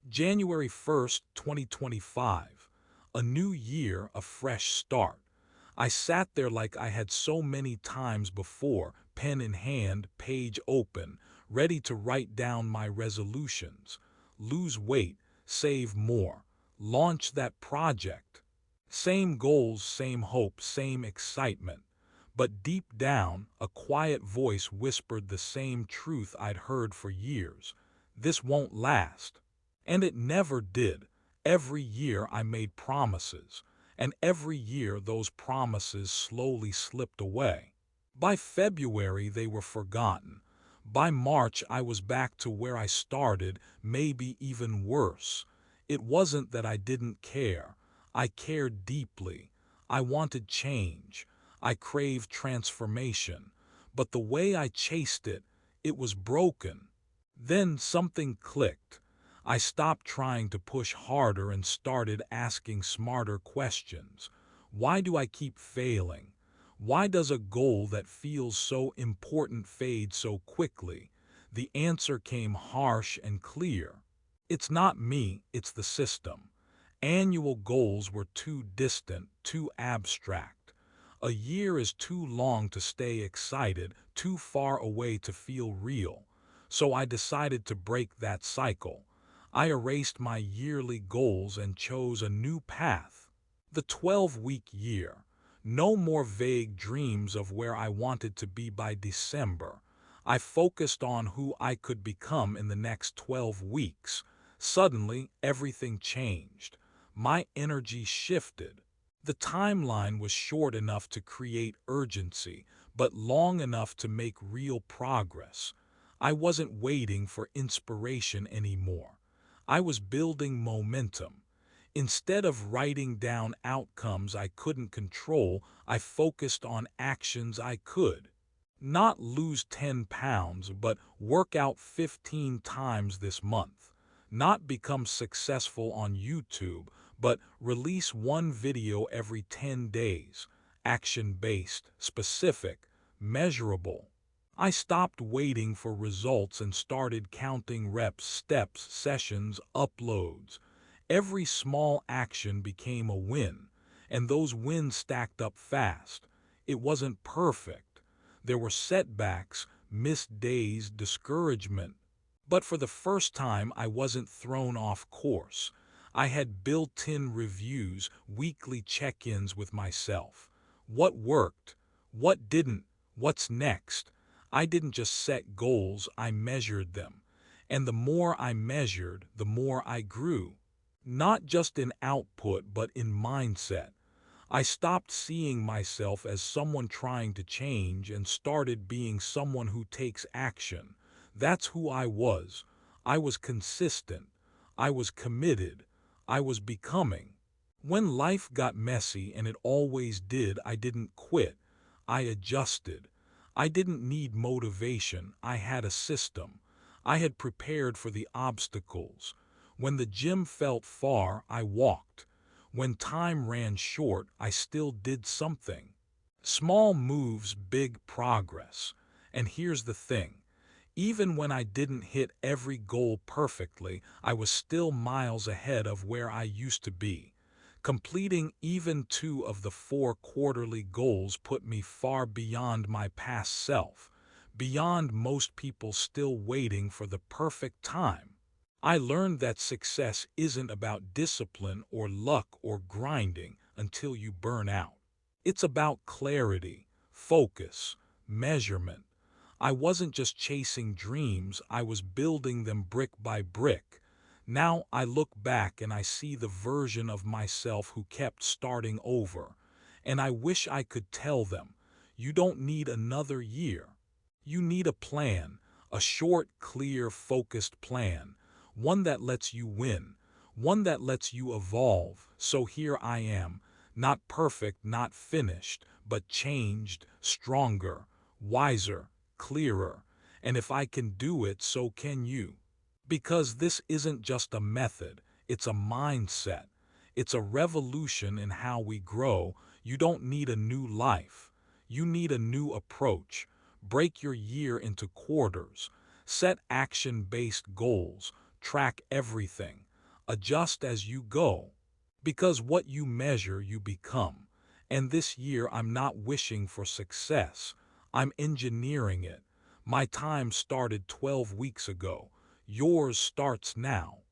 January 1st, 2025. A new year, a fresh start. I sat there like I had so many times before, pen in hand, page open, ready to write down my resolutions. Lose weight, save more, launch that project. Same goals, same hope, same excitement. But deep down, a quiet voice whispered the same truth I'd heard for years. This won't last. And it never did. Every year I made promises, and every year those promises slowly slipped away. By February they were forgotten. By March I was back to where I started, maybe even worse. It wasn't that I didn't care. I cared deeply. I wanted change. I craved transformation. But the way I chased it, it was broken. Then something clicked. I stopped trying to push harder and started asking smarter questions. Why do I keep failing? Why does a goal that feels so important fade so quickly? The answer came harsh and clear. It's not me, it's the system. Annual goals were too distant, too abstract. A year is too long to stay excited, too far away to feel real. So I decided to break that cycle. I erased my yearly goals and chose a new path. The 12-week year. No more vague dreams of where I wanted to be by December. I focused on who I could become in the next 12 weeks. Suddenly, everything changed. My energy shifted. The timeline was short enough to create urgency, but long enough to make real progress. I wasn't waiting for inspiration anymore. I was building momentum. Instead of writing down outcomes I couldn't control, I focused on actions I could. Not lose 10 pounds, but work out 15 times this month. Not become successful on YouTube, but release one video every 10 days. Action-based, specific, measurable. I stopped waiting for results and started counting reps, steps, sessions, uploads. Every small action became a win, and those wins stacked up fast. It wasn't perfect. There were setbacks, missed days, discouragement. But for the first time, I wasn't thrown off course. I had built-in reviews, weekly check-ins with myself. What worked? What didn't? What's next? I didn't just set goals, I measured them. And the more I measured, the more I grew. Not just in output, but in mindset. I stopped seeing myself as someone trying to change and started being someone who takes action. That's who I was. I was consistent. I was committed. I was becoming. When life got messy, and it always did, I didn't quit. I adjusted. I didn't need motivation. I had a system. I had prepared for the obstacles. When the gym felt far, I walked. When time ran short, I still did something. Small moves, big progress. And here's the thing. Even when I didn't hit every goal perfectly, I was still miles ahead of where I used to be. Completing even 2 of the 4 quarterly goals put me far beyond my past self, beyond most people still waiting for the perfect time. I learned that success isn't about discipline or luck or grinding until you burn out. It's about clarity, focus, measurement. I wasn't just chasing dreams, I was building them brick by brick. Now I look back and I see the version of myself who kept starting over. And I wish I could tell them, you don't need another year. You need a plan, a short, clear, focused plan. One that lets you win, one that lets you evolve. So here I am, not perfect, not finished, but changed, stronger, wiser, clearer. And if I can do it, so can you. Because this isn't just a method, it's a mindset. It's a revolution in how we grow. You don't need a new life. You need a new approach. Break your year into quarters. Set action-based goals. Track everything. Adjust as you go. Because what you measure, you become. And this year, I'm not wishing for success. I'm engineering it. My time started 12 weeks ago. Yours starts now.